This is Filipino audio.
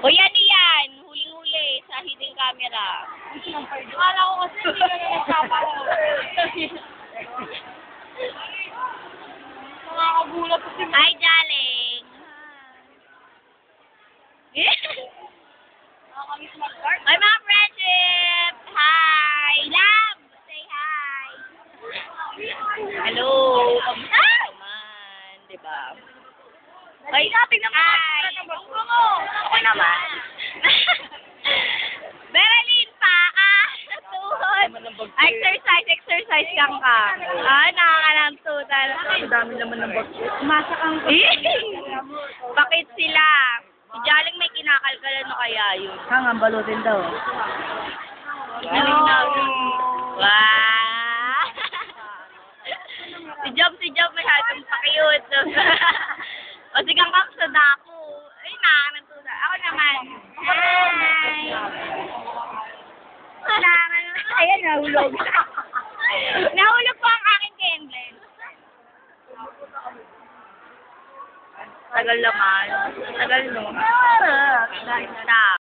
O yan. Huling-huli sa hidden camera. Akala ko kasi hindi ka na nagpaparoon. Nakakagulat kasi. Hi, Jaling. Nakakamiss mag-art. Hi, mga friendship. Hi. Love. Say hi. Hello. Kamusta naman? Diba? Ay, tingnan mo. Hi. Ako naman. Bereline pa. Tuhod. Exercise kang ka. Nakakanamtutan. Ang dami naman ng bag. Umasa kang bakit sila? Si Jaling may kinakalkalan na kaya yun. Hangang balutin daw. Wow! Si Job masyadong pa-cute. O si Kangkang sa dako. Ay, nakakanamtutan. Ako naman. Hi! Ayan, nahulog. Nahulog po ang aking Kenlen. Tagal naman. Tagal no. Stop.